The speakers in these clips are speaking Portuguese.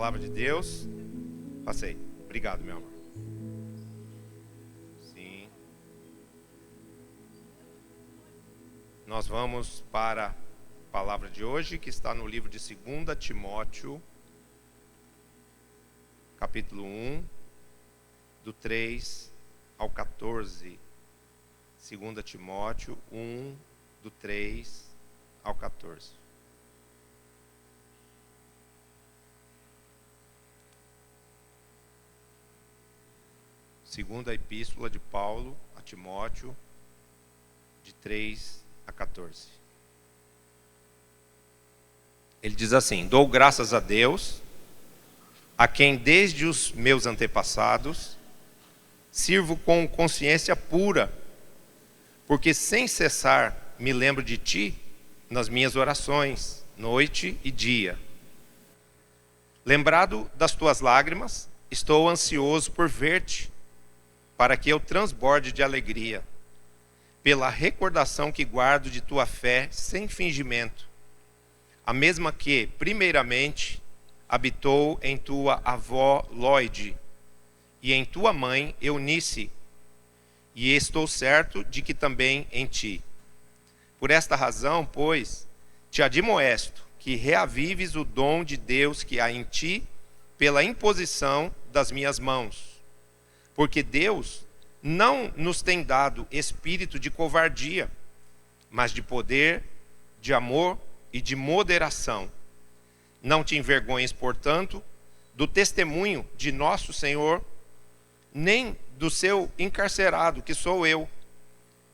palavra de Deus. Passei. Obrigado, meu amor. Sim. Nós vamos para a palavra de hoje, que está no livro de 2 Timóteo, capítulo 1, do 3 ao 14. 2 Timóteo 1, do 3 ao 14. Segunda epístola de Paulo a Timóteo, de 3 a 14. Ele diz assim: dou graças a Deus, a quem desde os meus antepassados sirvo com consciência pura, porque sem cessar me lembro de ti nas minhas orações, noite e dia. Lembrado das tuas lágrimas, estou ansioso por ver-te, para que eu transborde de alegria, pela recordação que guardo de tua fé sem fingimento, a mesma que, primeiramente, habitou em tua avó Lóide e em tua mãe Eunice, e estou certo de que também em ti. Por esta razão, pois, te admoesto que reavives o dom de Deus que há em ti pela imposição das minhas mãos. Porque Deus não nos tem dado espírito de covardia, mas de poder, de amor e de moderação. Não te envergonhes, portanto, do testemunho de nosso Senhor, nem do seu encarcerado, que sou eu.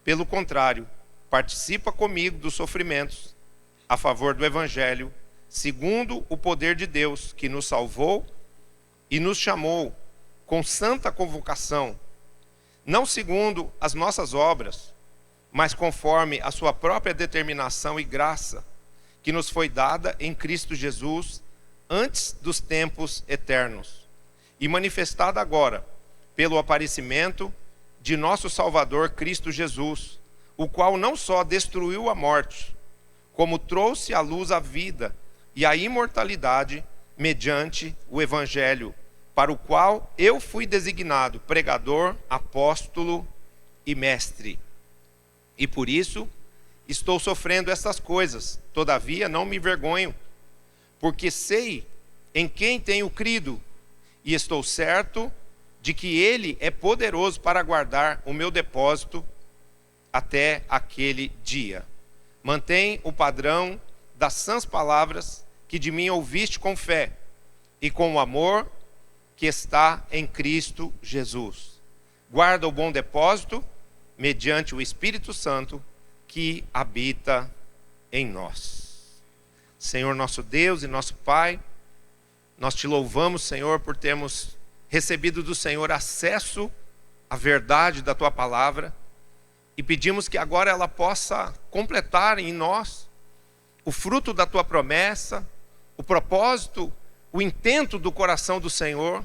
Pelo contrário, participa comigo dos sofrimentos a favor do Evangelho, segundo o poder de Deus, que nos salvou e nos chamou com santa convocação, não segundo as nossas obras, mas conforme a sua própria determinação e graça, que nos foi dada em Cristo Jesus antes dos tempos eternos, e manifestada agora pelo aparecimento de nosso Salvador Cristo Jesus, o qual não só destruiu a morte, como trouxe à luz a vida e a imortalidade mediante o Evangelho, para o qual eu fui designado pregador, apóstolo e mestre. E por isso estou sofrendo estas coisas, todavia não me envergonho, porque sei em quem tenho crido, e estou certo de que Ele é poderoso para guardar o meu depósito até aquele dia. Mantém o padrão das sãs palavras que de mim ouviste com fé e com o amor que está em Cristo Jesus. Guarda o bom depósito mediante o Espírito Santo que habita em nós. Senhor nosso Deus e nosso Pai, nós te louvamos, Senhor, por termos recebido do Senhor acesso à verdade da tua palavra, e pedimos que agora ela possa completar em nós o fruto da tua promessa, o propósito, o intento do coração do Senhor,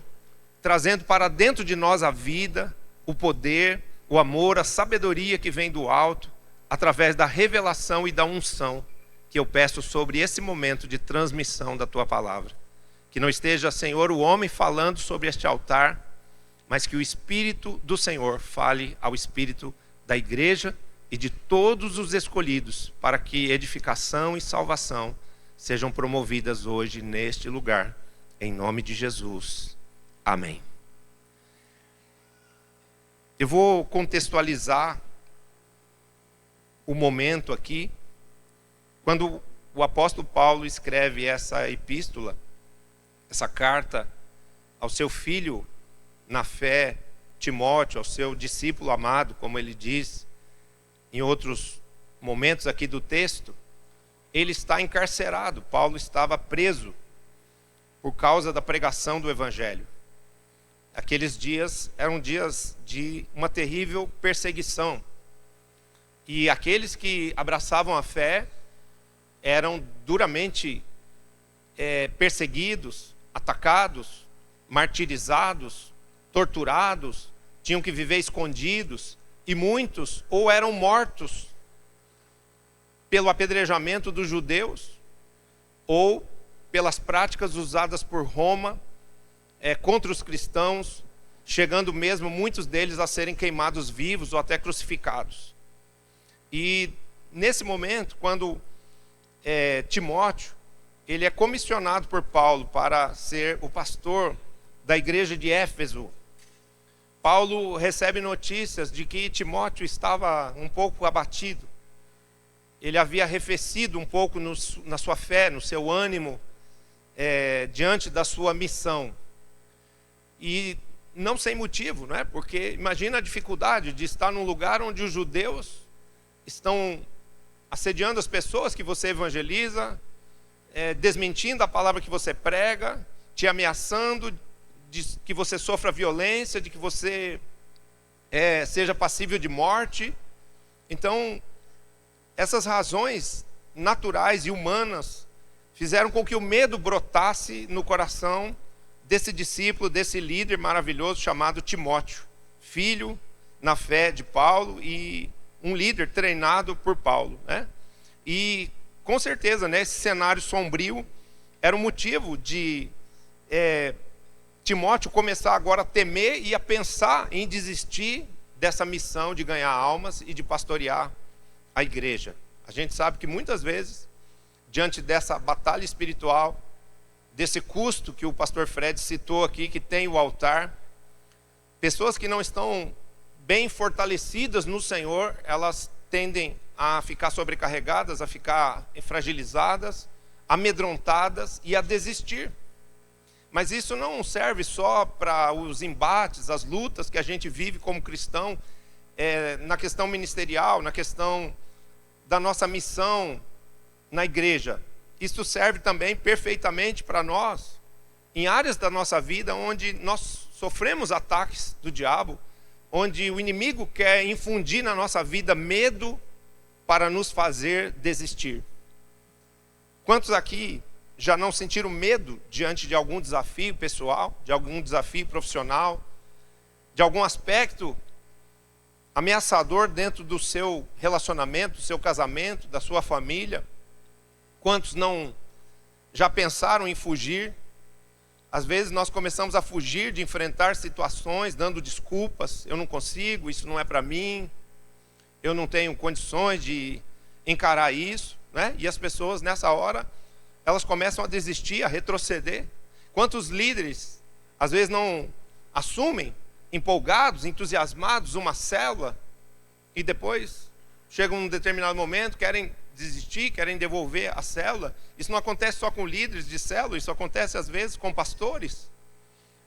trazendo para dentro de nós a vida, o poder, o amor, a sabedoria que vem do alto, através da revelação e da unção que eu peço sobre esse momento de transmissão da tua palavra. Que não esteja, Senhor, o homem falando sobre este altar, mas que o Espírito do Senhor fale ao Espírito da igreja e de todos os escolhidos, para que edificação e salvação sejam promovidas hoje neste lugar, em nome de Jesus. Amém. Eu vou contextualizar o momento aqui, quando o apóstolo Paulo escreve essa epístola, essa carta ao seu filho na fé, Timóteo, ao seu discípulo amado, como ele diz em outros momentos aqui do texto. Ele está encarcerado, Paulo estava preso por causa da pregação do Evangelho. Aqueles dias eram dias de uma terrível perseguição, e aqueles que abraçavam a fé eram duramente perseguidos, atacados, martirizados, torturados, tinham que viver escondidos, e muitos ou eram mortos pelo apedrejamento dos judeus, ou pelas práticas usadas por Roma contra os cristãos, chegando mesmo muitos deles a serem queimados vivos ou até crucificados. E nesse momento, quando Timóteo, ele é comissionado por Paulo para ser o pastor da igreja de Éfeso, Paulo recebe notícias de que Timóteo estava um pouco abatido. Ele havia arrefecido um pouco na sua fé, no seu ânimo, diante da sua missão. E não sem motivo, não é? Porque imagina a dificuldade de estar num lugar onde os judeus estão assediando as pessoas que você evangeliza, desmentindo a palavra que você prega, te ameaçando de que você sofra violência, de que você seja passível de morte. Então, essas razões naturais e humanas fizeram com que o medo brotasse no coração desse discípulo, desse líder maravilhoso chamado Timóteo, filho na fé de Paulo e um líder treinado por Paulo, né? E com certeza, né, esse cenário sombrio era o motivo de Timóteo começar agora a temer e a pensar em desistir dessa missão de ganhar almas e de pastorear a igreja. A gente sabe que muitas vezes, diante dessa batalha espiritual, desse custo que o pastor Fred citou aqui, que tem o altar, pessoas que não estão bem fortalecidas no Senhor, elas tendem a ficar sobrecarregadas, a ficar fragilizadas, amedrontadas e a desistir. Mas isso não serve só para os embates, as lutas que a gente vive como cristão, na questão ministerial, na questão da nossa missão na igreja. Isso serve também perfeitamente para nós, em áreas da nossa vida onde nós sofremos ataques do diabo, onde o inimigo quer infundir na nossa vida medo para nos fazer desistir. Quantos aqui já não sentiram medo diante de algum desafio pessoal, de algum desafio profissional, de algum aspecto ameaçador dentro do seu relacionamento, do seu casamento, da sua família? Quantos não já pensaram em fugir? Às vezes nós começamos a fugir de enfrentar situações, dando desculpas. Eu não consigo, isso não é para mim, eu não tenho condições de encarar isso, né? E as pessoas nessa hora, elas começam a desistir, a retroceder. Quantos líderes, às vezes não assumem, empolgados, entusiasmados, uma célula, e depois chegam num determinado momento, querem desistir, querem devolver a célula. Isso não acontece só com líderes de célula, isso acontece às vezes com pastores.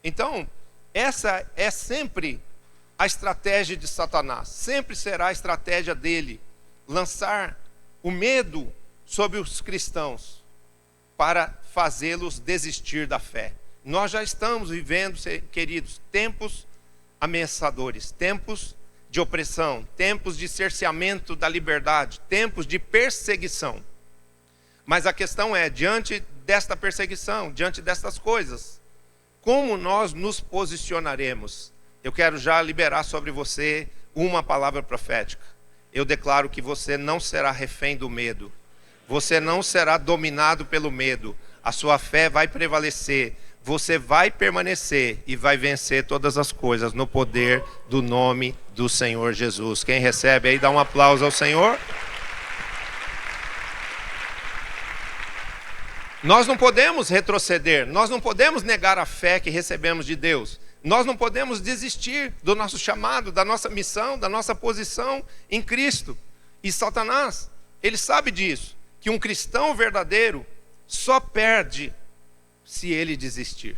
Então, essa é sempre a estratégia de Satanás, sempre será a estratégia dele, lançar o medo sobre os cristãos, para fazê-los desistir da fé. Nós já estamos vivendo, queridos, tempos ameaçadores, tempos de opressão, tempos de cerceamento da liberdade, tempos de perseguição. Mas a questão é, diante desta perseguição, diante destas coisas, como nós nos posicionaremos? Eu quero já liberar sobre você uma palavra profética. Eu declaro que você não será refém do medo. Você não será dominado pelo medo. A sua fé vai prevalecer. Você vai permanecer e vai vencer todas as coisas no poder do nome do Senhor Jesus. Quem recebe aí, dá um aplauso ao Senhor. Nós não podemos retroceder. Nós não podemos negar a fé que recebemos de Deus. Nós não podemos desistir do nosso chamado, da nossa missão, da nossa posição em Cristo. E Satanás, ele sabe disso, que um cristão verdadeiro só perde se ele desistir.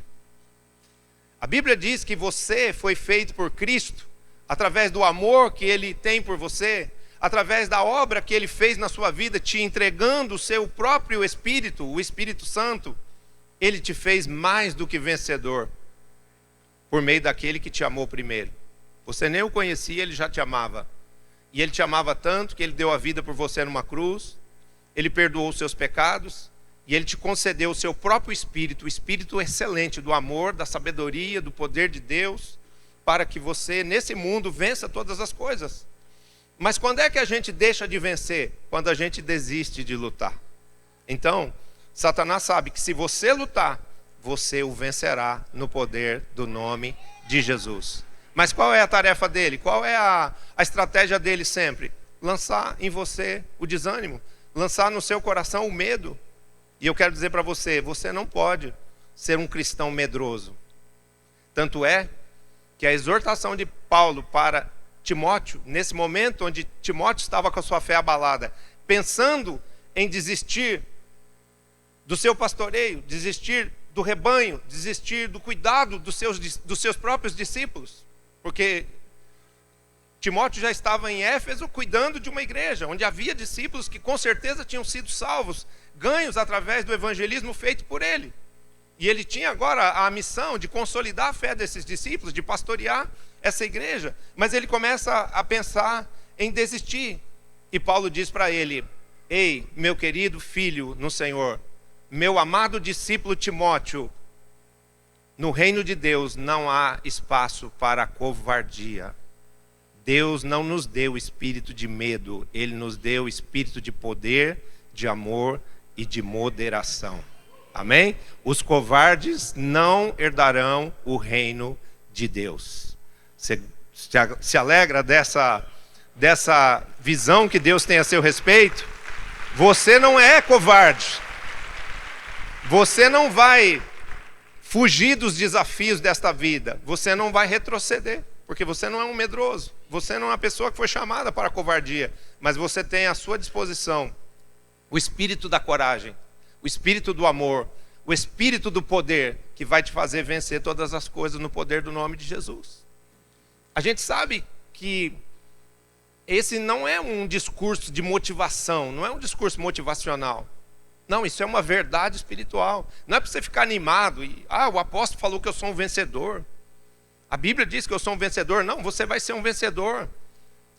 A Bíblia diz que você foi feito por Cristo, através do amor que ele tem por você, através da obra que ele fez na sua vida, te entregando o seu próprio Espírito, o Espírito Santo. Ele te fez mais do que vencedor, por meio daquele que te amou primeiro. Você nem o conhecia, ele já te amava. E ele te amava tanto que ele deu a vida por você numa cruz, ele perdoou os seus pecados, e ele te concedeu o seu próprio Espírito, o Espírito excelente do amor, da sabedoria, do poder de Deus, para que você, nesse mundo, vença todas as coisas. Mas quando é que a gente deixa de vencer? Quando a gente desiste de lutar. Então, Satanás sabe que se você lutar, você o vencerá no poder do nome de Jesus. Mas qual é a tarefa dele? Qual é a estratégia dele sempre? Lançar em você o desânimo, lançar no seu coração o medo. E eu quero dizer para você, você não pode ser um cristão medroso. Tanto é que a exortação de Paulo para Timóteo, nesse momento onde Timóteo estava com a sua fé abalada, pensando em desistir do seu pastoreio, desistir do rebanho, desistir do cuidado dos seus próprios discípulos, porque Timóteo já estava em Éfeso cuidando de uma igreja, onde havia discípulos que com certeza tinham sido salvos, ganhos através do evangelismo feito por ele. E ele tinha agora a missão de consolidar a fé desses discípulos, de pastorear essa igreja. Mas ele começa a pensar em desistir. E Paulo diz para ele: ei, meu querido filho no Senhor, meu amado discípulo Timóteo, no reino de Deus não há espaço para a covardia. Deus não nos deu espírito de medo, Ele nos deu espírito de poder, de amor e de moderação. Amém? Os covardes não herdarão o reino de Deus. Você se alegra dessa visão que Deus tem a seu respeito? Você não é covarde. Você não vai fugir dos desafios desta vida. Você não vai retroceder, porque você não é um medroso. Você não é uma pessoa que foi chamada para a covardia, mas você tem à sua disposição o espírito da coragem, o espírito do amor, o espírito do poder, que vai te fazer vencer todas as coisas no poder do nome de Jesus. A gente sabe que esse não é um discurso de motivação, não é um discurso motivacional. Não, isso é uma verdade espiritual. Não é para você ficar animado e, o apóstolo falou que eu sou um vencedor. A Bíblia diz que eu sou um vencedor. Não, você vai ser um vencedor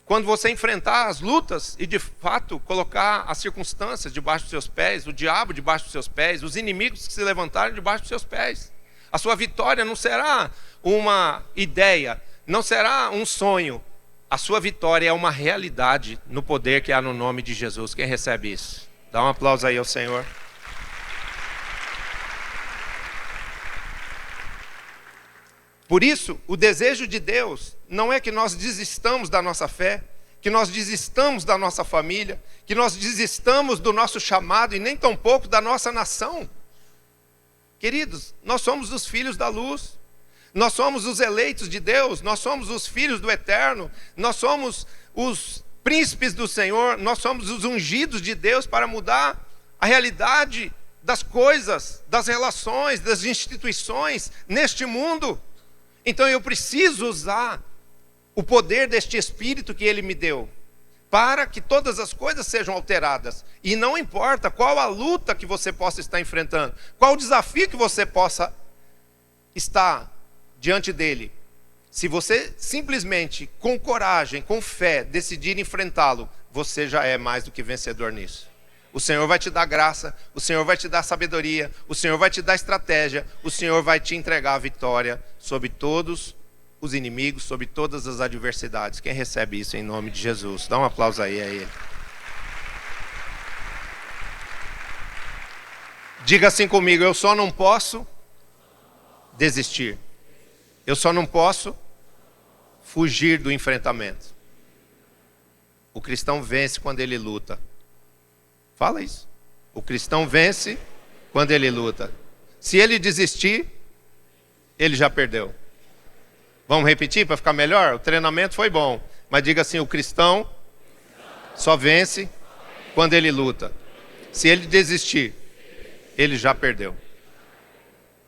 quando você enfrentar as lutas e de fato colocar as circunstâncias debaixo dos seus pés, o diabo debaixo dos seus pés, os inimigos que se levantarem debaixo dos seus pés. A sua vitória não será uma ideia, não será um sonho. A sua vitória é uma realidade no poder que há no nome de Jesus. Quem recebe isso? Dá um aplauso aí ao Senhor. Por isso, o desejo de Deus não é que nós desistamos da nossa fé, que nós desistamos da nossa família, que nós desistamos do nosso chamado e nem tampouco da nossa nação. Queridos, nós somos os filhos da luz, nós somos os eleitos de Deus, nós somos os filhos do Eterno, nós somos os príncipes do Senhor, nós somos os ungidos de Deus para mudar a realidade das coisas, das relações, das instituições neste mundo. Então eu preciso usar o poder deste Espírito que Ele me deu, para que todas as coisas sejam alteradas. E não importa qual a luta que você possa estar enfrentando, qual o desafio que você possa estar diante dele. Se você simplesmente, com coragem, com fé, decidir enfrentá-lo, você já é mais do que vencedor nisso. O Senhor vai te dar graça, o Senhor vai te dar sabedoria, o Senhor vai te dar estratégia, o Senhor vai te entregar a vitória sobre todos os inimigos, sobre todas as adversidades. Quem recebe isso em nome de Jesus? Dá um aplauso aí a Ele. Diga assim comigo: eu só não posso desistir. Eu só não posso fugir do enfrentamento. O cristão vence quando ele luta. Fala isso. O cristão vence quando ele luta. Se ele desistir, ele já perdeu. Vamos repetir para ficar melhor? O treinamento foi bom. Mas diga assim: o cristão só vence quando ele luta. Se ele desistir, ele já perdeu.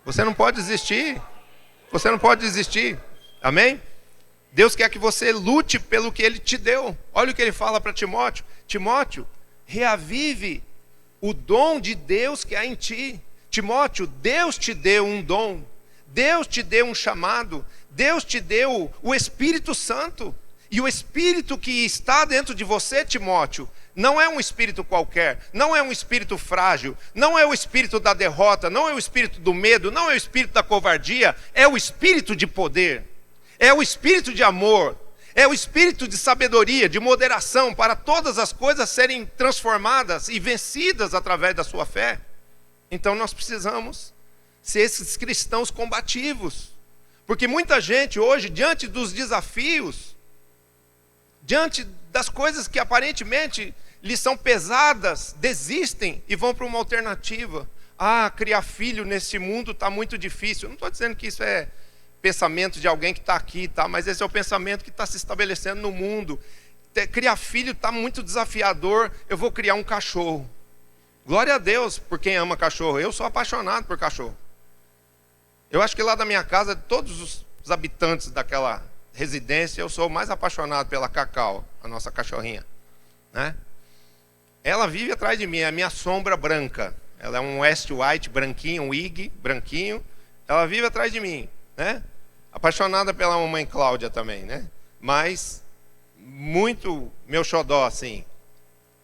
Você não pode desistir. Você não pode desistir. Amém? Deus quer que você lute pelo que Ele te deu. Olha o que Ele fala para Timóteo. Timóteo, reavive o dom de Deus que há em ti. Timóteo, Deus te deu um dom. Deus te deu um chamado. Deus te deu o Espírito Santo. E o Espírito que está dentro de você, Timóteo, não é um espírito qualquer, não é um espírito frágil, não é o espírito da derrota, não é o espírito do medo, não é o espírito da covardia, é o espírito de poder, é o espírito de amor, é o espírito de sabedoria, de moderação, para todas as coisas serem transformadas e vencidas através da sua fé. Então nós precisamos ser esses cristãos combativos. Porque muita gente hoje, diante dos desafios, diante das coisas que aparentemente lhes são pesadas, desistem e vão para uma alternativa. Criar filho nesse mundo está muito difícil. Eu não estou dizendo que isso é pensamento de alguém que está aqui, tá? Mas esse é o pensamento que está se estabelecendo no mundo. Criar filho está muito desafiador, eu vou criar um cachorro. Glória a Deus por quem ama cachorro. Eu sou apaixonado por cachorro. Eu acho que lá da minha casa, todos os habitantes daquela residência, eu sou mais apaixonado pela Cacau, a nossa cachorrinha, né? Ela vive atrás de mim, é a minha sombra branca. Ela é um West White branquinho, um Ig branquinho. Ela vive atrás de mim, né? Apaixonada pela mamãe Cláudia também, né? Mas muito meu xodó, assim.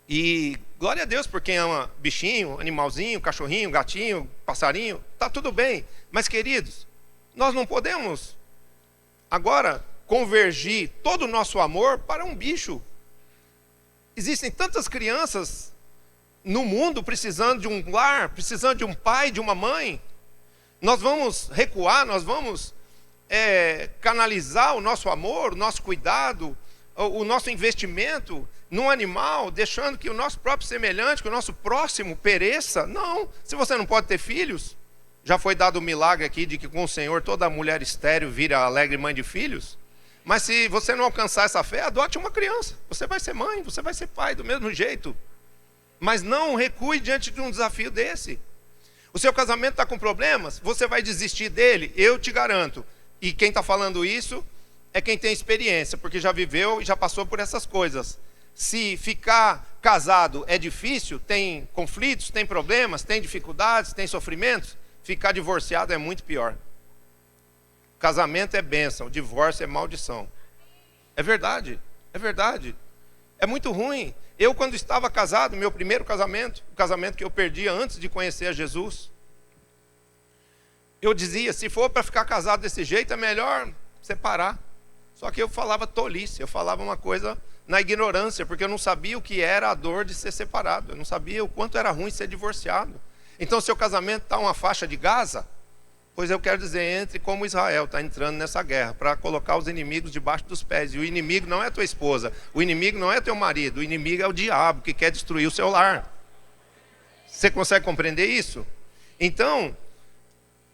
E glória a Deus por quem ama bichinho, animalzinho, cachorrinho, gatinho, passarinho. Tá tudo bem. Mas, queridos, nós não podemos agora convergir todo o nosso amor para um bicho. Existem tantas crianças no mundo precisando de um lar, precisando de um pai, de uma mãe. Nós vamos recuar, nós vamos canalizar o nosso amor, o nosso cuidado, o nosso investimento num animal, deixando que o nosso próprio semelhante, que o nosso próximo pereça. Não, se você não pode ter filhos, já foi dado o milagre aqui de que com o Senhor toda mulher estéril vira alegre mãe de filhos. Mas se você não alcançar essa fé, adote uma criança. Você vai ser mãe, você vai ser pai do mesmo jeito. Mas não recue diante de um desafio desse. O seu casamento está com problemas, você vai desistir dele? Eu te garanto. E quem está falando isso é quem tem experiência, porque já viveu e já passou por essas coisas. Se ficar casado é difícil, tem conflitos, tem problemas, tem dificuldades, tem sofrimentos, ficar divorciado é muito pior. Casamento é bênção, divórcio é maldição. É verdade, é verdade. É muito ruim. Eu, quando estava casado, meu primeiro casamento, o casamento que eu perdi antes de conhecer a Jesus, eu dizia, se for para ficar casado desse jeito, é melhor separar. Só que eu falava tolice, eu falava uma coisa na ignorância, porque eu não sabia o que era a dor de ser separado, eu não sabia o quanto era ruim ser divorciado. Então, seu casamento está uma faixa de Gaza, pois eu quero dizer, entre como Israel está entrando nessa guerra, para colocar os inimigos debaixo dos pés. E o inimigo não é tua esposa, o inimigo não é teu marido, o inimigo é o diabo que quer destruir o seu lar. Você consegue compreender isso? Então,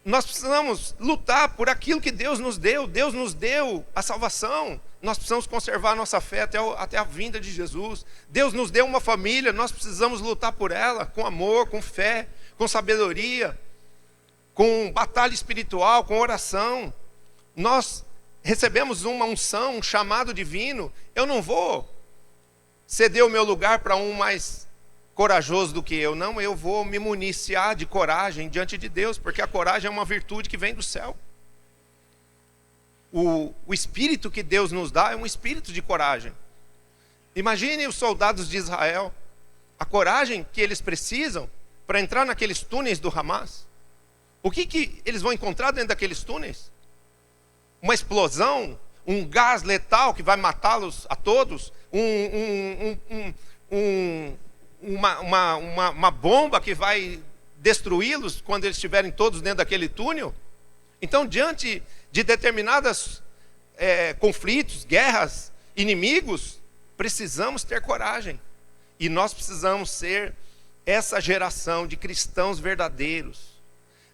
nós precisamos lutar por aquilo que Deus nos deu. Deus nos deu a salvação. Nós precisamos conservar a nossa fé até a vinda de Jesus. Deus nos deu uma família, nós precisamos lutar por ela, com amor, com fé, com sabedoria, com batalha espiritual, com oração. Nós recebemos uma unção, um chamado divino. Eu não vou ceder o meu lugar para um mais corajoso do que eu. Não, eu vou me municiar de coragem diante de Deus, porque a coragem é uma virtude que vem do céu. O espírito que Deus nos dá é um espírito de coragem. Imagine os soldados de Israel, a coragem que eles precisam para entrar naqueles túneis do Hamas. O que eles vão encontrar dentro daqueles túneis? Uma explosão, um gás letal que vai matá-los a todos, uma bomba que vai destruí-los quando eles estiverem todos dentro daquele túnel. Então, diante de determinados conflitos, guerras, inimigos, precisamos ter coragem. E nós precisamos ser essa geração de cristãos verdadeiros.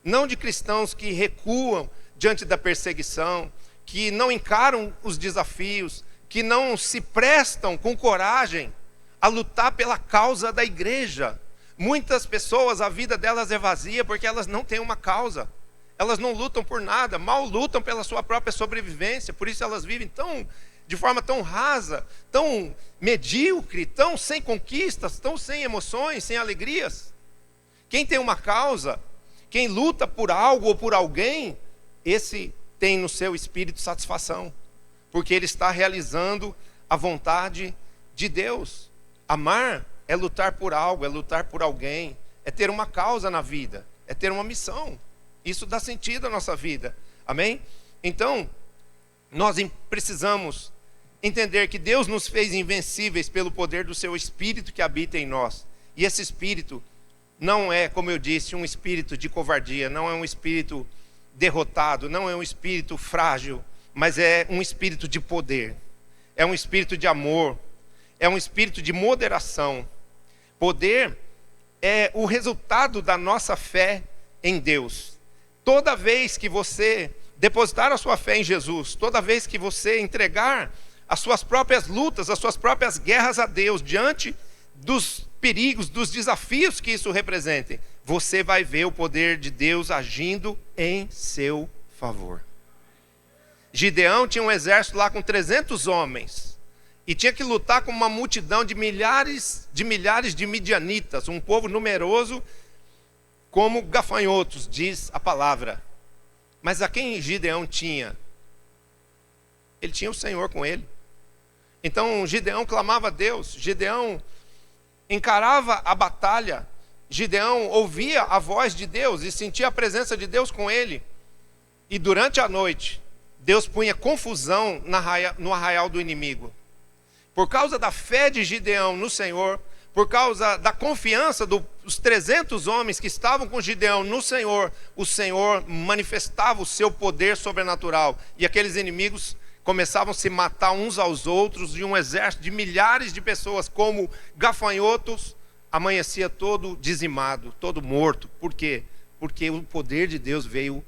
Não de cristãos que recuam diante da perseguição, que não encaram os desafios, que não se prestam com coragem a lutar pela causa da igreja. Muitas pessoas, a vida delas é vazia porque elas não têm uma causa. Elas não lutam por nada, mal lutam pela sua própria sobrevivência. Por isso elas vivem de forma tão rasa, tão medíocre, tão sem conquistas, tão sem emoções, sem alegrias. Quem tem uma causa, quem luta por algo ou por alguém, esse tem no seu espírito satisfação, porque ele está realizando a vontade de Deus. Amar é lutar por algo, é lutar por alguém, é ter uma causa na vida, é ter uma missão. Isso dá sentido à nossa vida, amém? Então, nós precisamos entender que Deus nos fez invencíveis pelo poder do seu Espírito que habita em nós. E esse Espírito não é, como eu disse, um espírito de covardia, não é um espírito derrotado, não é um espírito frágil, mas é um espírito de poder, é um espírito de amor, é um espírito de moderação. Poder é o resultado da nossa fé em Deus. Toda vez que você depositar a sua fé em Jesus, toda vez que você entregar as suas próprias lutas, as suas próprias guerras a Deus, diante dos perigos, dos desafios que isso representa, você vai ver o poder de Deus agindo em seu favor. Gideão tinha um exército lá com 300 homens e tinha que lutar com uma multidão de milhares de midianitas, um povo numeroso como gafanhotos, diz a palavra. Mas a quem Gideão tinha? Ele tinha o Senhor com ele. Então Gideão clamava a Deus, Gideão encarava a batalha, Gideão ouvia a voz de Deus e sentia a presença de Deus com ele. E durante a noite, Deus punha confusão no arraial do inimigo. Por causa da fé de Gideão no Senhor, por causa da confiança dos 300 homens que estavam com Gideão no Senhor, o Senhor manifestava o seu poder sobrenatural. E aqueles inimigos começavam a se matar uns aos outros, e um exército de milhares de pessoas, como gafanhotos, amanhecia todo dizimado, todo morto. Por quê? Porque o poder de Deus veio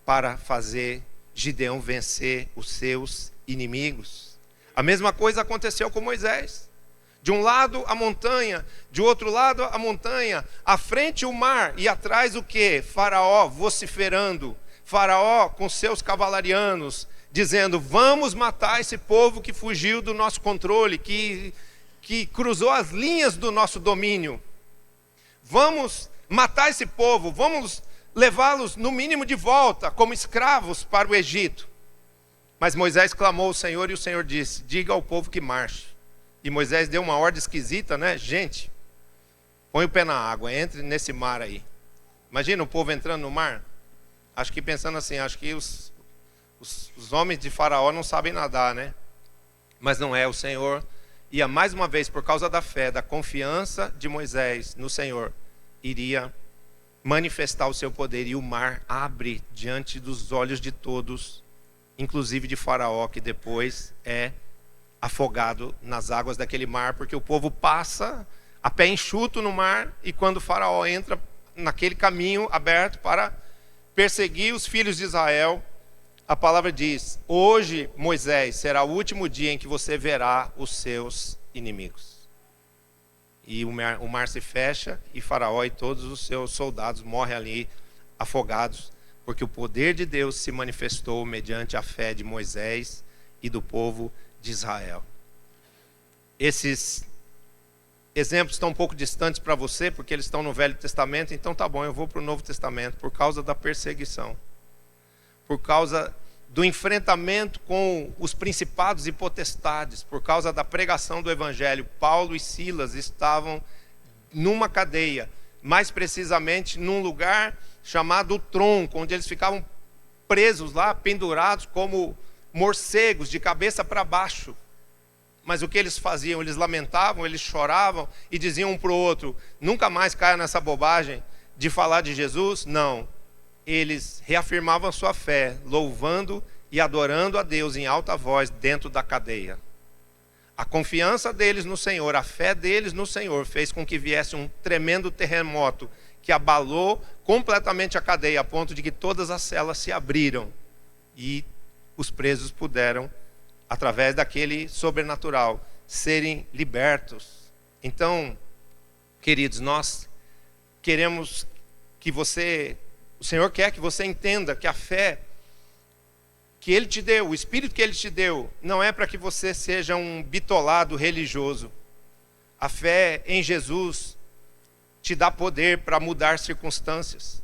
para fazer Gideão vencer os seus inimigos. A mesma coisa aconteceu com Moisés. De um lado a montanha, de outro lado a montanha, à frente o mar e atrás o quê? Faraó vociferando, Faraó com seus cavalarianos, dizendo: vamos matar esse povo que fugiu do nosso controle, que cruzou as linhas do nosso domínio. Vamos matar esse povo, vamos levá-los no mínimo de volta como escravos para o Egito. Mas Moisés clamou ao Senhor e o Senhor disse: diga ao povo que marche. E Moisés deu uma ordem esquisita, né? Gente, põe o pé na água, entre nesse mar aí. Imagina o povo entrando no mar. Acho que pensando assim, acho que os homens de Faraó não sabem nadar, né? Mas não é, o Senhor ia mais uma vez, por causa da fé, da confiança de Moisés no Senhor, iria manifestar o seu poder, e o mar abre diante dos olhos de todos, inclusive de Faraó, que depois é afogado nas águas daquele mar, porque o povo passa a pé enxuto no mar, e quando Faraó entra naquele caminho aberto para perseguir os filhos de Israel, a palavra diz: hoje, Moisés, será o último dia em que você verá os seus inimigos. E o mar se fecha, e Faraó e todos os seus soldados morrem ali afogados, porque o poder de Deus se manifestou mediante a fé de Moisés e do povo de Israel. Esses exemplos estão um pouco distantes para você, porque eles estão no Velho Testamento. Então tá bom, eu vou para o Novo Testamento. Por causa da perseguição, por causa do enfrentamento com os principados e potestades, por causa da pregação do Evangelho, Paulo e Silas estavam numa cadeia, mais precisamente num lugar chamado Tronco, onde eles ficavam presos lá, pendurados como morcegos, de cabeça para baixo. Mas o que eles faziam? Eles lamentavam, eles choravam e diziam um para o outro: nunca mais caia nessa bobagem de falar de Jesus. Não, eles reafirmavam a sua fé, louvando e adorando a Deus em alta voz dentro da cadeia. A confiança deles no Senhor, a fé deles no Senhor, fez com que viesse um tremendo terremoto que abalou completamente a cadeia, a ponto de que todas as celas se abriram e os presos puderam, através daquele sobrenatural, serem libertos. Então, queridos, nós queremos que o Senhor quer que você entenda que a fé que Ele te deu, o Espírito que Ele te deu, não é para que você seja um bitolado religioso. A fé em Jesus te dá poder para mudar circunstâncias,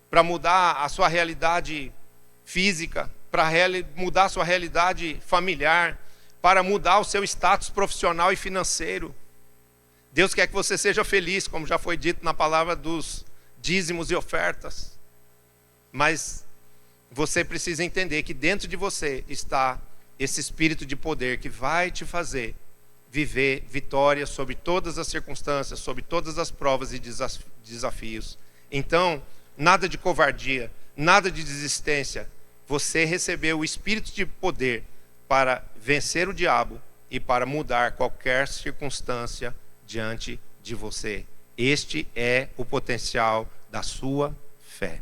para mudar a sua realidade física, para mudar a sua realidade familiar, para mudar o seu status profissional e financeiro. Deus quer que você seja feliz, como já foi dito na palavra dos dízimos e ofertas. Mas você precisa entender que dentro de você está esse espírito de poder que vai te fazer viver vitória sobre todas as circunstâncias, sobre todas as provas e desafios. Então, nada de covardia, nada de desistência. Você recebeu o espírito de poder para vencer o diabo e para mudar qualquer circunstância diante de você. Este é o potencial da sua fé.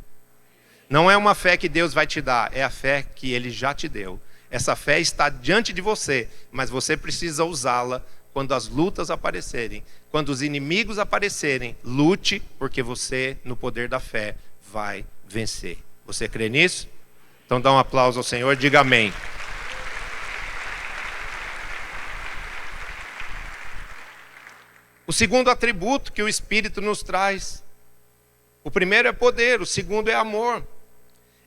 Não é uma fé que Deus vai te dar, é a fé que Ele já te deu. Essa fé está diante de você, mas você precisa usá-la quando as lutas aparecerem, quando os inimigos aparecerem. Lute, porque você, no poder da fé, vai vencer. Você crê nisso? Então dá um aplauso ao Senhor, diga amém. O segundo atributo que o Espírito nos traz, o primeiro é poder, o segundo é amor.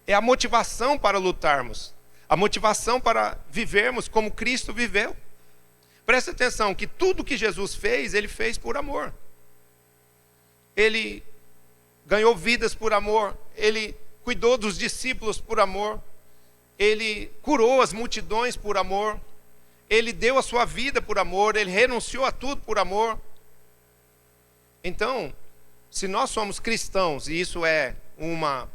É a motivação para lutarmos, a motivação para vivermos como Cristo viveu. Preste atenção que tudo que Jesus fez, Ele fez por amor. Ele ganhou vidas por amor, Ele cuidou dos discípulos por amor, Ele curou as multidões por amor, Ele deu a sua vida por amor, Ele renunciou a tudo por amor. Então, se nós somos cristãos, e isso é uma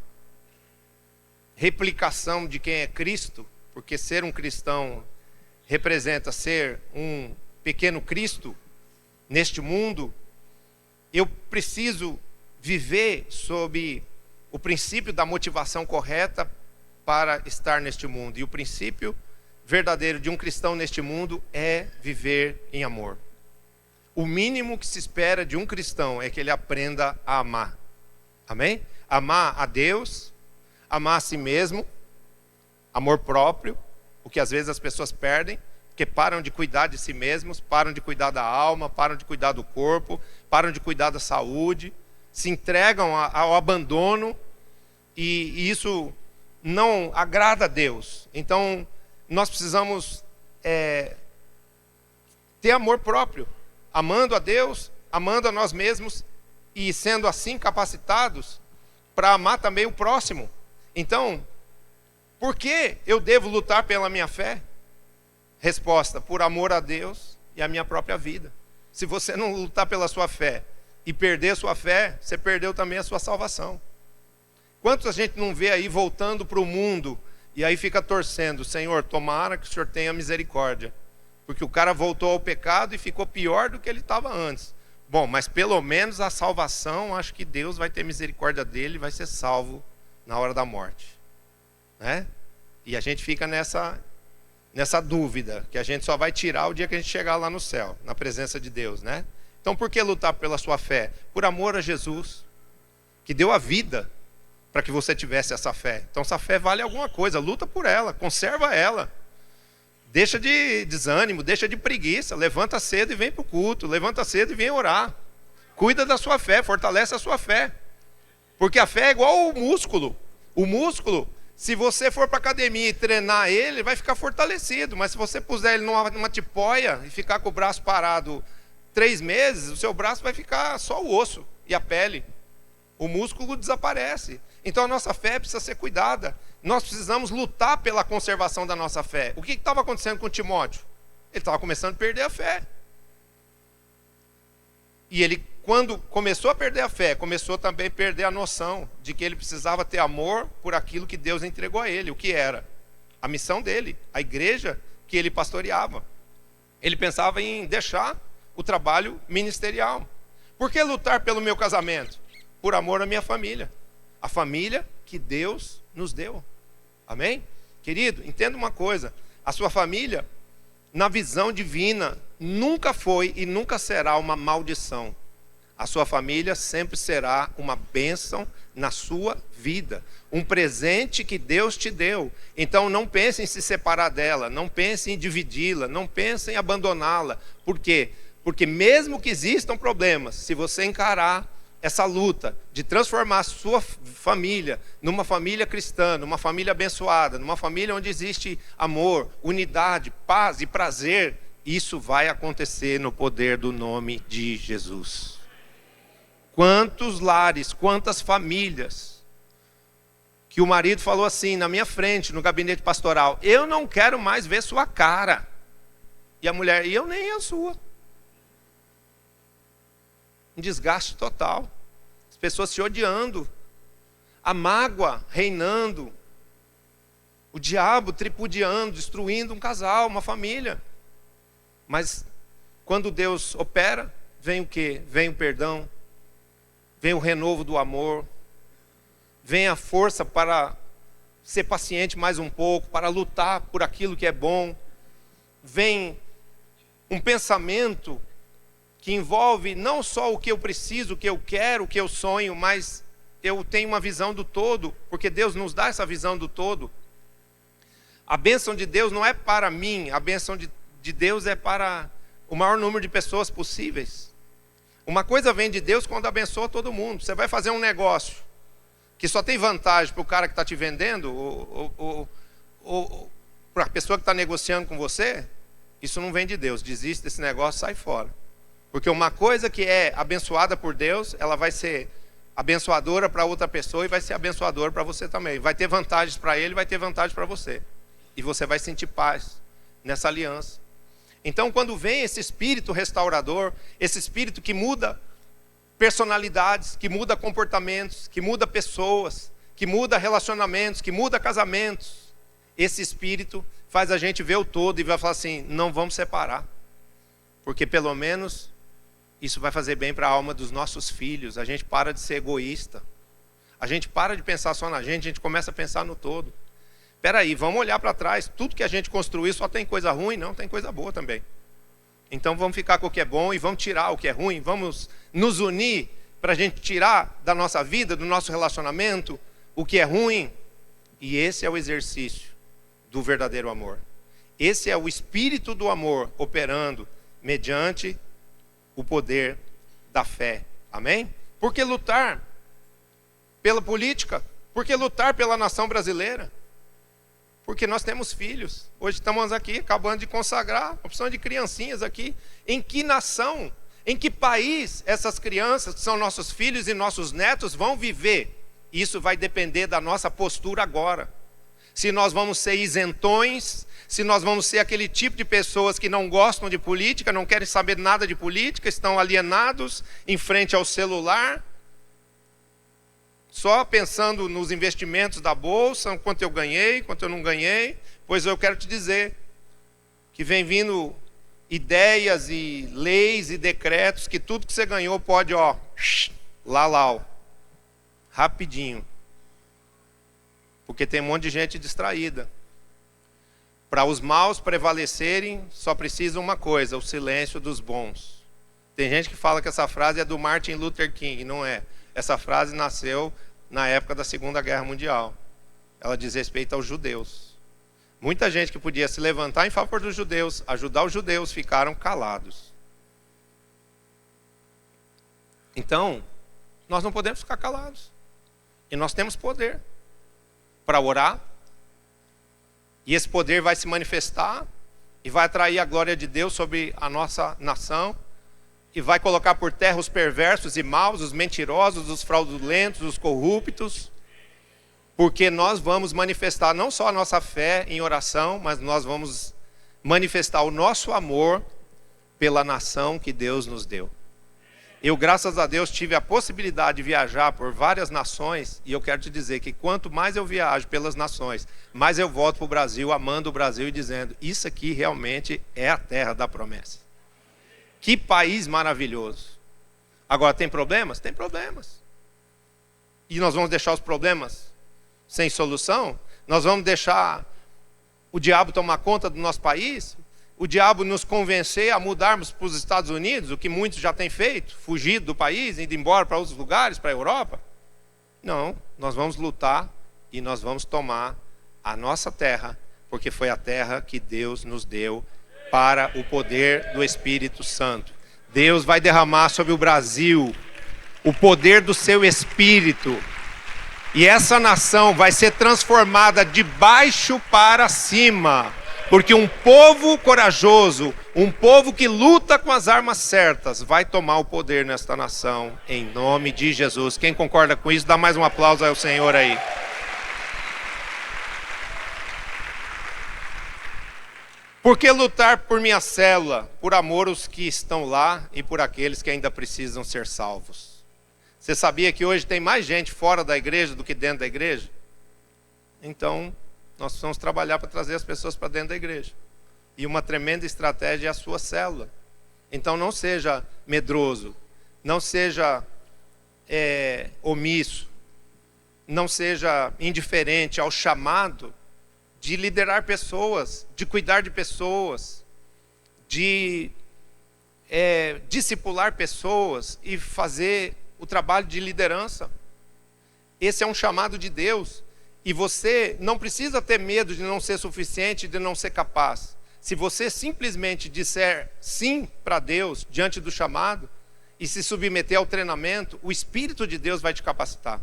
replicação de quem é Cristo, porque ser um cristão representa ser um pequeno Cristo neste mundo, eu preciso viver sob o princípio da motivação correta para estar neste mundo. E o princípio verdadeiro de um cristão neste mundo é viver em amor. O mínimo que se espera de um cristão é que ele aprenda a amar. Amém? Amar a Deus, amar a si mesmo, amor próprio, o que às vezes as pessoas perdem, porque param de cuidar de si mesmos, param de cuidar da alma, param de cuidar do corpo, param de cuidar da saúde, se entregam ao abandono, e isso não agrada a Deus. Então, nós precisamos ter amor próprio, amando a Deus, amando a nós mesmos, e sendo assim capacitados para amar também o próximo. Então, por que eu devo lutar pela minha fé? Resposta: por amor a Deus e a minha própria vida. Se você não lutar pela sua fé e perder a sua fé, você perdeu também a sua salvação. Quantos a gente não vê aí voltando para o mundo e aí fica torcendo: Senhor, tomara que o Senhor tenha misericórdia, porque o cara voltou ao pecado e ficou pior do que ele estava antes. Bom, mas pelo menos a salvação, acho que Deus vai ter misericórdia dele e vai ser salvo na hora da morte, né? E a gente fica nessa dúvida, que a gente só vai tirar o dia que a gente chegar lá no céu, na presença de Deus, né? Então, por que lutar pela sua fé? Por amor a Jesus, que deu a vida para que você tivesse essa fé. Então, essa fé vale alguma coisa, luta por ela, conserva ela. Deixa de desânimo, deixa de preguiça, levanta cedo e vem para o culto, levanta cedo e vem orar. Cuida da sua fé, fortalece a sua fé. Porque a fé é igual ao músculo. O músculo, se você for para a academia e treinar ele, vai ficar fortalecido. Mas se você puser ele numa tipóia e ficar com o braço parado 3 meses, o seu braço vai ficar só o osso e a pele. O músculo desaparece. Então a nossa fé precisa ser cuidada. Nós precisamos lutar pela conservação da nossa fé. O que estava acontecendo com Timóteo? Ele estava começando a perder a fé. E ele, quando começou a perder a fé, começou também a perder a noção de que ele precisava ter amor por aquilo que Deus entregou a ele. O que era? A missão dele, a igreja que ele pastoreava. Ele pensava em deixar o trabalho ministerial. Por que lutar pelo meu casamento? Por amor à minha família. A família que Deus nos deu. Amém? Querido, entenda uma coisa. A sua família, na visão divina, nunca foi e nunca será uma maldição. A sua família sempre será uma bênção na sua vida. Um presente que Deus te deu. Então não pense em se separar dela, não pense em dividi-la, não pense em abandoná-la. Por quê? Porque mesmo que existam problemas, se você encarar essa luta de transformar a sua família numa família cristã, numa família abençoada, numa família onde existe amor, unidade, paz e prazer, isso vai acontecer no poder do nome de Jesus. Quantos lares, quantas famílias que o marido falou assim na minha frente, no gabinete pastoral: eu não quero mais ver sua cara. E a mulher, e eu nem a sua. Um desgaste total. As pessoas se odiando. A mágoa reinando. O diabo tripudiando, destruindo um casal, uma família. Mas quando Deus opera, vem o quê? Vem o perdão. Vem o renovo do amor. Vem a força para ser paciente mais um pouco, para lutar por aquilo que é bom. Vem um pensamento que envolve não só o que eu preciso, o que eu quero, o que eu sonho, mas eu tenho uma visão do todo, porque Deus nos dá essa visão do todo. A bênção de Deus não é para mim, a bênção de Deus é para o maior número de pessoas possíveis. Uma coisa vem de Deus quando abençoa todo mundo. Você vai fazer um negócio que só tem vantagem para o cara que está te vendendo, ou para a pessoa que está negociando com você, isso não vem de Deus. Desiste desse negócio, sai fora. Porque uma coisa que é abençoada por Deus, ela vai ser abençoadora para outra pessoa e vai ser abençoadora para você também. Vai ter vantagens para ele, vai ter vantagens para você. E você vai sentir paz nessa aliança. Então, quando vem esse espírito restaurador, esse espírito que muda personalidades, que muda comportamentos, que muda pessoas, que muda relacionamentos, que muda casamentos, esse espírito faz a gente ver o todo e vai falar assim, não vamos separar. Porque pelo menos isso vai fazer bem para a alma dos nossos filhos. A gente para de ser egoísta. A gente para de pensar só na gente, a gente começa a pensar no todo. Espera aí, vamos olhar para trás. Tudo que a gente construiu só tem coisa ruim? Não, tem coisa boa também. Então vamos ficar com o que é bom e vamos tirar o que é ruim. Vamos nos unir para a gente tirar da nossa vida, do nosso relacionamento, o que é ruim. E esse é o exercício do verdadeiro amor. Esse é o espírito do amor operando mediante o poder da fé. Amém? Por que lutar pela política? Por que lutar pela nação brasileira? Porque nós temos filhos. Hoje estamos aqui, acabando de consagrar a opção de criancinhas aqui. Em que nação, em que país essas crianças, que são nossos filhos e nossos netos, vão viver? Isso vai depender da nossa postura agora. Se nós vamos ser isentões, se nós vamos ser aquele tipo de pessoas que não gostam de política, não querem saber nada de política, estão alienados em frente ao celular, só pensando nos investimentos da bolsa, quanto eu ganhei, quanto eu não ganhei. Pois eu quero te dizer que vem vindo ideias e leis e decretos que tudo que você ganhou pode, rapidinho. Porque tem um monte de gente distraída. Para os maus prevalecerem, só precisa uma coisa, o silêncio dos bons. Tem gente que fala que essa frase é do Martin Luther King, não é. Essa frase nasceu na época da Segunda Guerra Mundial. Ela diz respeito aos judeus. Muita gente que podia se levantar em favor dos judeus, ajudar os judeus, ficaram calados. Então, nós não podemos ficar calados. E nós temos poder para orar. E esse poder vai se manifestar e vai atrair a glória de Deus sobre a nossa nação. E vai colocar por terra os perversos e maus, os mentirosos, os fraudulentos, os corruptos. Porque nós vamos manifestar não só a nossa fé em oração, mas nós vamos manifestar o nosso amor pela nação que Deus nos deu. Eu, graças a Deus, tive a possibilidade de viajar por várias nações, e eu quero te dizer que quanto mais eu viajo pelas nações, mais eu volto para o Brasil, amando o Brasil e dizendo, isso aqui realmente é a terra da promessa. Que país maravilhoso. Agora, tem problemas? Tem problemas. E nós vamos deixar os problemas sem solução? Nós vamos deixar o diabo tomar conta do nosso país? O diabo nos convencer a mudarmos para os Estados Unidos, o que muitos já têm feito, fugido do país, indo embora para outros lugares, para a Europa? Não, nós vamos lutar e nós vamos tomar a nossa terra, porque foi a terra que Deus nos deu para o poder do Espírito Santo. Deus vai derramar sobre o Brasil o poder do seu Espírito. E essa nação vai ser transformada de baixo para cima. Porque um povo corajoso, um povo que luta com as armas certas, vai tomar o poder nesta nação, em nome de Jesus. Quem concorda com isso, dá mais um aplauso ao Senhor aí. Por que lutar por minha célula? Por amor aos que estão lá e por aqueles que ainda precisam ser salvos. Você sabia que hoje tem mais gente fora da igreja do que dentro da igreja? Então, nós precisamos trabalhar para trazer as pessoas para dentro da igreja. E uma tremenda estratégia é a sua célula. Então, não seja medroso, não seja omisso, não seja indiferente ao chamado de liderar pessoas, de cuidar de pessoas, de discipular pessoas e fazer o trabalho de liderança. Esse é um chamado de Deus. E você não precisa ter medo de não ser suficiente, de não ser capaz. Se você simplesmente disser sim para Deus diante do chamado e se submeter ao treinamento, o Espírito de Deus vai te capacitar.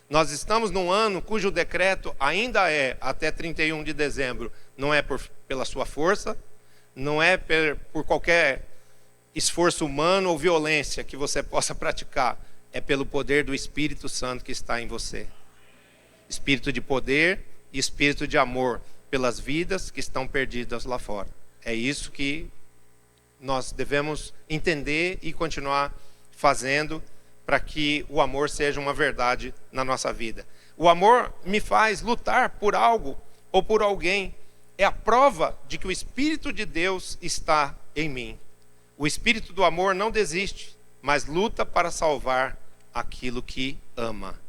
Nós estamos num ano cujo decreto ainda é até 31 de dezembro. Não é pela sua força, não é por qualquer esforço humano ou violência que você possa praticar. É pelo poder do Espírito Santo que está em você. Espírito de poder e espírito de amor pelas vidas que estão perdidas lá fora. É isso que nós devemos entender e continuar fazendo para que o amor seja uma verdade na nossa vida. O amor me faz lutar por algo ou por alguém. É a prova de que o Espírito de Deus está em mim. O Espírito do amor não desiste, mas luta para salvar aquilo que ama.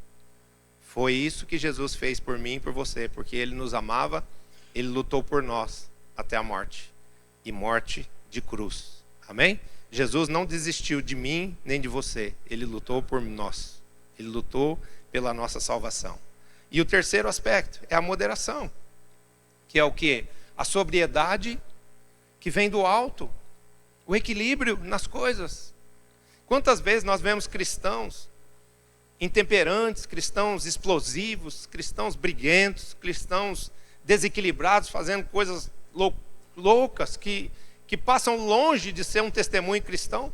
Foi isso que Jesus fez por mim e por você, porque Ele nos amava, Ele lutou por nós até a morte, e morte de cruz. Amém? Jesus não desistiu de mim nem de você, Ele lutou por nós, Ele lutou pela nossa salvação. E o terceiro aspecto é a moderação, que é o quê? A sobriedade que vem do alto, o equilíbrio nas coisas. Quantas vezes nós vemos cristãos intemperantes, cristãos explosivos, cristãos briguentos, cristãos desequilibrados, fazendo coisas loucas que passam longe de ser um testemunho cristão?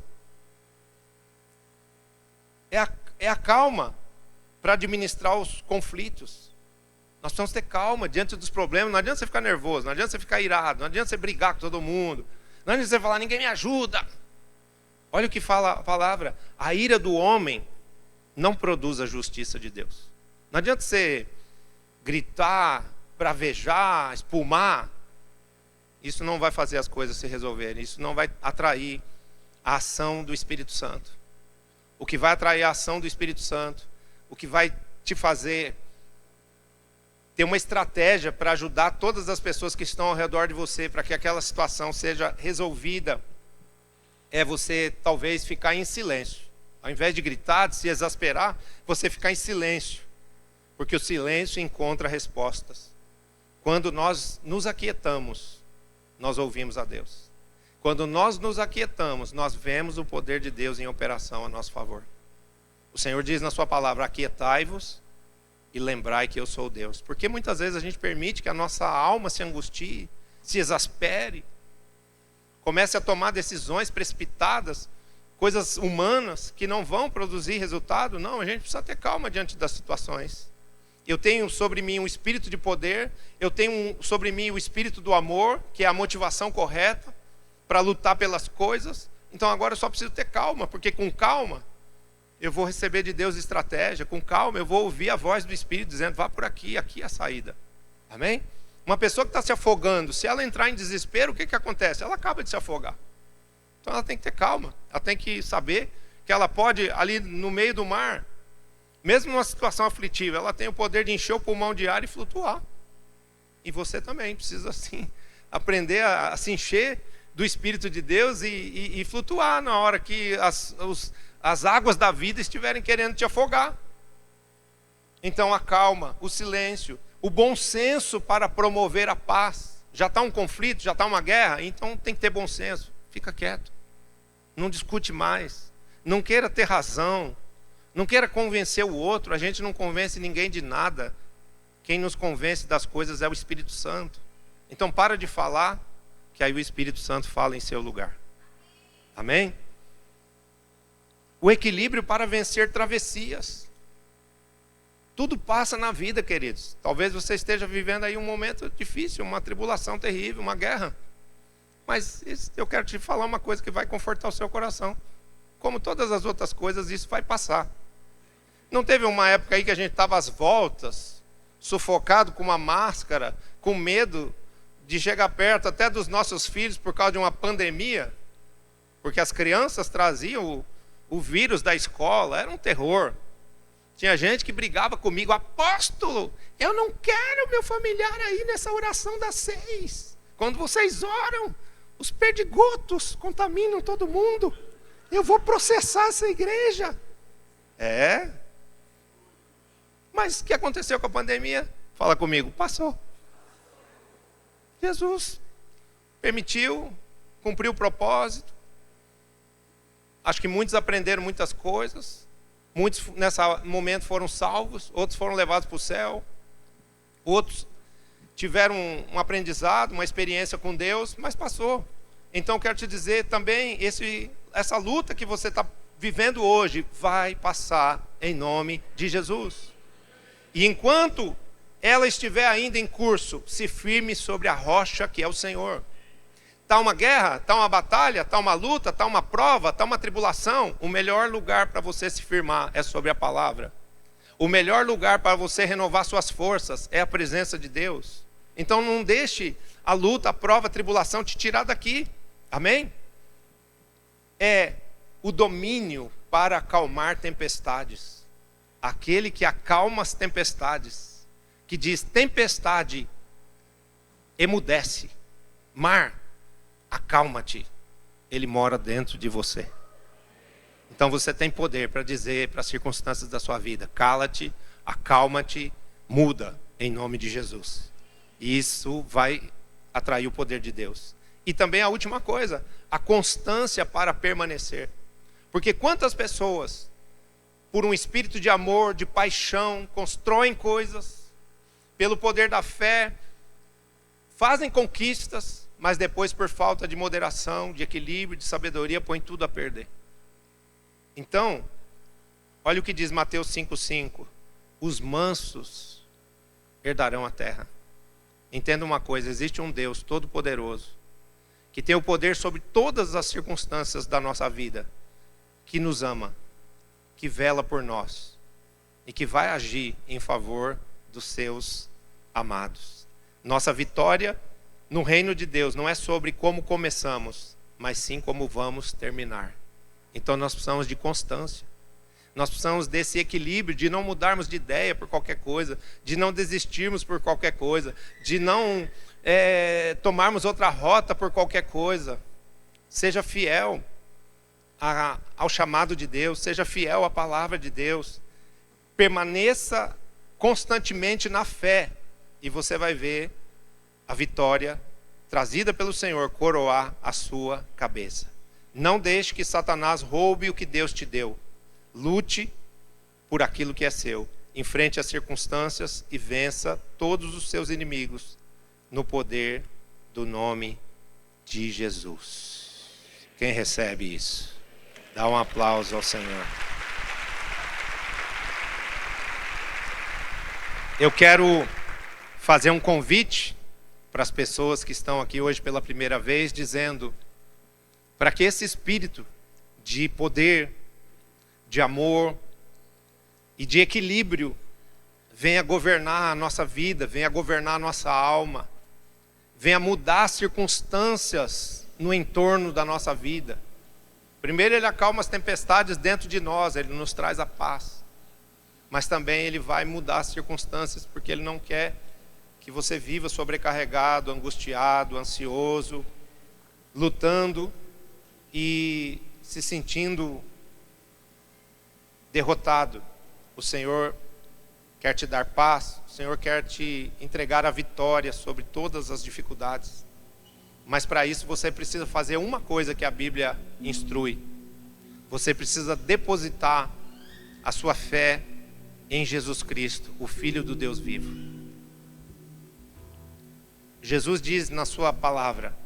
É a calma para administrar os conflitos. Nós precisamos ter calma diante dos problemas. Não adianta você ficar nervoso, não adianta você ficar irado, não adianta você brigar com todo mundo, não adianta você falar, ninguém me ajuda. Olha o que fala a palavra: a ira do homem não produz a justiça de Deus. Não adianta você gritar, bravejar, espumar. Isso não vai fazer as coisas se resolverem. Isso não vai atrair a ação do Espírito Santo. O que vai atrair a ação do Espírito Santo, o que vai te fazer ter uma estratégia para ajudar todas as pessoas que estão ao redor de você, para que aquela situação seja resolvida, é você talvez ficar em silêncio. Ao invés de gritar, de se exasperar, você ficar em silêncio. Porque o silêncio encontra respostas. Quando nós nos aquietamos, nós ouvimos a Deus. Quando nós nos aquietamos, nós vemos o poder de Deus em operação a nosso favor. O Senhor diz na sua palavra: aquietai-vos e lembrai que eu sou Deus. Porque muitas vezes a gente permite que a nossa alma se angustie, se exaspere, comece a tomar decisões precipitadas, coisas humanas que não vão produzir resultado. Não, a gente precisa ter calma diante das situações. Eu tenho sobre mim um espírito de poder, eu tenho sobre mim o espírito do amor, que é a motivação correta para lutar pelas coisas. Então agora eu só preciso ter calma, porque com calma eu vou receber de Deus estratégia, com calma eu vou ouvir a voz do Espírito dizendo: vá por aqui, aqui é a saída. Amém? Uma pessoa que está se afogando, se ela entrar em desespero, o que acontece? Ela acaba de se afogar. Então ela tem que ter calma, ela tem que saber que ela pode, ali no meio do mar, mesmo numa situação aflitiva, ela tem o poder de encher o pulmão de ar e flutuar. E você também precisa, assim, aprender a se encher do Espírito de Deus e flutuar na hora que as águas da vida estiverem querendo te afogar. Então a calma, o silêncio, o bom senso para promover a paz. Já está um conflito, já está uma guerra, então tem que ter bom senso. Fica quieto, não discute mais, não queira ter razão, não queira convencer o outro. A gente não convence ninguém de nada. Quem nos convence das coisas é o Espírito Santo. Então para de falar, que aí o Espírito Santo fala em seu lugar. Amém? O equilíbrio para vencer travessias. Tudo passa na vida, queridos. Talvez você esteja vivendo aí um momento difícil, uma tribulação terrível, uma guerra. Mas eu quero te falar uma coisa que vai confortar o seu coração. Como todas as outras coisas, isso vai passar. Não teve uma época aí que a gente estava às voltas, sufocado com uma máscara, com medo de chegar perto até dos nossos filhos por causa de uma pandemia? Porque as crianças traziam o vírus da escola, era um terror. Tinha gente que brigava comigo: apóstolo, eu não quero meu familiar aí nessa oração das 6. Quando vocês oram, os perdigotos contaminam todo mundo. Eu vou processar essa igreja. Mas o que aconteceu com a pandemia? Fala comigo, passou. Jesus permitiu, cumpriu o propósito. Acho que muitos aprenderam muitas coisas. Muitos nesse momento foram salvos, outros foram levados para o céu. Outros tiveram um aprendizado, uma experiência com Deus, mas passou. Então quero te dizer também, essa luta que você está vivendo hoje vai passar em nome de Jesus. E enquanto ela estiver ainda em curso, se firme sobre a rocha que é o Senhor. Está uma guerra, está uma batalha, está uma luta, está uma prova, está uma tribulação. O melhor lugar para você se firmar é sobre a palavra. O melhor lugar para você renovar suas forças é a presença de Deus. Então não deixe a luta, a prova, a tribulação te tirar daqui. Amém? É o domínio para acalmar tempestades. Aquele que acalma as tempestades, que diz: tempestade, emudece. Mar, acalma-te. Ele mora dentro de você. Então você tem poder para dizer para as circunstâncias da sua vida: cala-te, acalma-te, muda, em nome de Jesus. E isso vai atrair o poder de Deus. E também a última coisa, a constância para permanecer. Porque quantas pessoas, por um espírito de amor, de paixão, constroem coisas, pelo poder da fé, fazem conquistas, mas depois, por falta de moderação, de equilíbrio, de sabedoria, põem tudo a perder. Então, olha o que diz Mateus 5,5: os mansos herdarão a terra. Entenda uma coisa: existe um Deus todo-poderoso, que tem o poder sobre todas as circunstâncias da nossa vida, que nos ama, que vela por nós e que vai agir em favor dos seus amados. Nossa vitória no reino de Deus não é sobre como começamos, mas sim como vamos terminar. Então nós precisamos de constância. Nós precisamos desse equilíbrio, de não mudarmos de ideia por qualquer coisa, de não desistirmos por qualquer coisa, de não tomarmos outra rota por qualquer coisa. Seja fiel ao chamado de Deus, seja fiel à palavra de Deus, permaneça constantemente na fé, e você vai ver a vitória trazida pelo Senhor coroar a sua cabeça. Não deixe que Satanás roube o que Deus te deu. Lute por aquilo que é seu, enfrente as circunstâncias e vença todos os seus inimigos no poder do nome de Jesus. Quem recebe isso? Dá um aplauso ao Senhor. Eu quero fazer um convite para as pessoas que estão aqui hoje pela primeira vez, dizendo para que esse espírito de poder, de amor e de equilíbrio venha governar a nossa vida, venha governar a nossa alma, venha mudar as circunstâncias no entorno da nossa vida. Primeiro ele acalma as tempestades dentro de nós, ele nos traz a paz. Mas também ele vai mudar as circunstâncias, porque ele não quer que você viva sobrecarregado, angustiado, ansioso, lutando e se sentindo derrotado. O Senhor quer te dar paz, o Senhor quer te entregar a vitória sobre todas as dificuldades. Mas para isso você precisa fazer uma coisa que a Bíblia instrui. Você precisa depositar a sua fé em Jesus Cristo, o Filho do Deus vivo. Jesus diz na sua palavra: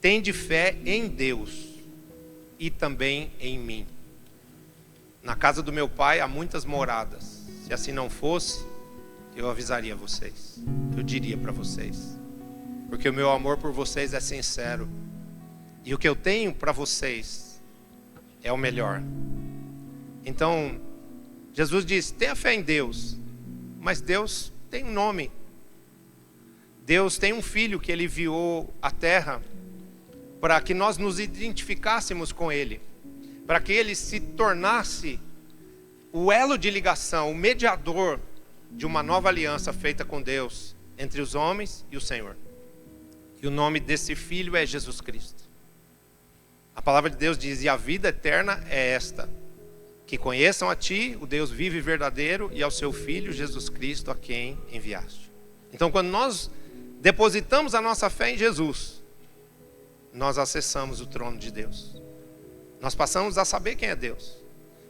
tende fé em Deus e também em mim. Na casa do meu Pai há muitas moradas. Se assim não fosse, eu avisaria vocês, eu diria para vocês. porque o meu amor por vocês é sincero. E o que eu tenho para vocês é o melhor. Então, Jesus diz: tenha fé em Deus. Mas Deus tem um nome. Deus tem um filho que Ele enviou à terra para que nós nos identificássemos com Ele, para que Ele se tornasse o elo de ligação, o mediador de uma nova aliança feita com Deus, entre os homens e o Senhor. E o nome desse filho é Jesus Cristo. A palavra de Deus diz: e a vida eterna é esta, que conheçam a Ti, o Deus vivo e verdadeiro, e ao Seu Filho Jesus Cristo, a quem enviaste. Então, quando nós depositamos a nossa fé em Jesus, nós acessamos o trono de Deus. Nós passamos a saber quem é Deus.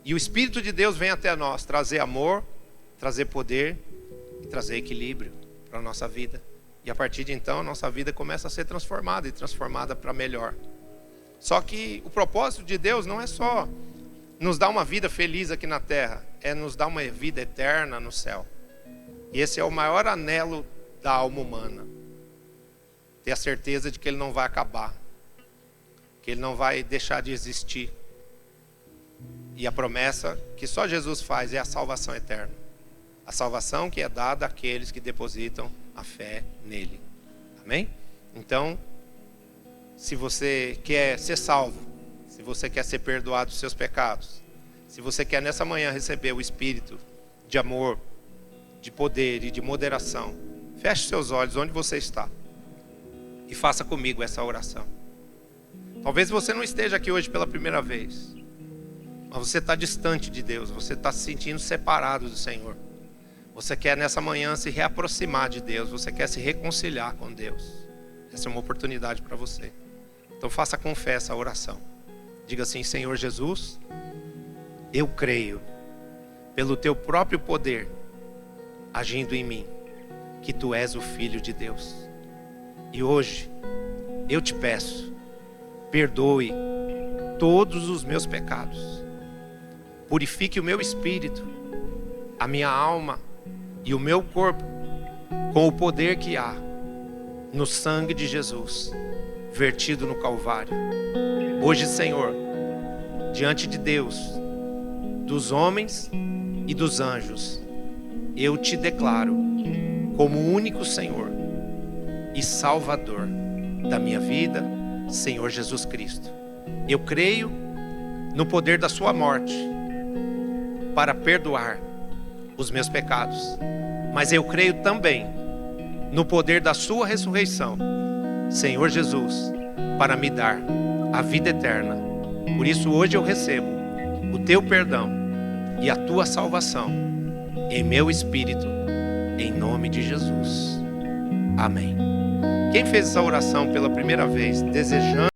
E o Espírito de Deus vem até nós trazer amor, trazer poder e trazer equilíbrio para a nossa vida. E a partir de então, a nossa vida começa a ser transformada e transformada para melhor. Só que o propósito de Deus não é só nos dar uma vida feliz aqui na terra, é nos dar uma vida eterna no céu. E esse é o maior anelo da alma humana. Ter a certeza de que ele não vai acabar, que ele não vai deixar de existir. E a promessa que só Jesus faz é a salvação eterna. A salvação que é dada àqueles que depositam a fé nele. Amém? Então, se você quer ser salvo, se você quer ser perdoado dos seus pecados, se você quer nessa manhã receber o Espírito de amor, de poder e de moderação, feche seus olhos onde você está e faça comigo essa oração. Talvez você não esteja aqui hoje pela primeira vez, mas você está distante de Deus, você está se sentindo separado do Senhor. Você quer nessa manhã se reaproximar de Deus, você quer se reconciliar com Deus. Essa é uma oportunidade para você. Então faça com fé essa oração. Diga assim: Senhor Jesus, eu creio, pelo Teu próprio poder, agindo em mim, que Tu és o Filho de Deus. E hoje, eu te peço, perdoe todos os meus pecados. Purifique o meu espírito, a minha alma e o meu corpo, com o poder que há no sangue de Jesus, vertido no Calvário. Hoje, Senhor, diante de Deus, dos homens e dos anjos, eu te declaro como o único Senhor e Salvador da minha vida, Senhor Jesus Cristo. Eu creio no poder da sua morte para perdoar os meus pecados, mas eu creio também no poder da sua ressurreição, Senhor Jesus, para me dar a vida eterna. Por isso hoje eu recebo o teu perdão e a tua salvação em meu espírito, em nome de Jesus. Amém. Quem fez essa oração pela primeira vez, desejando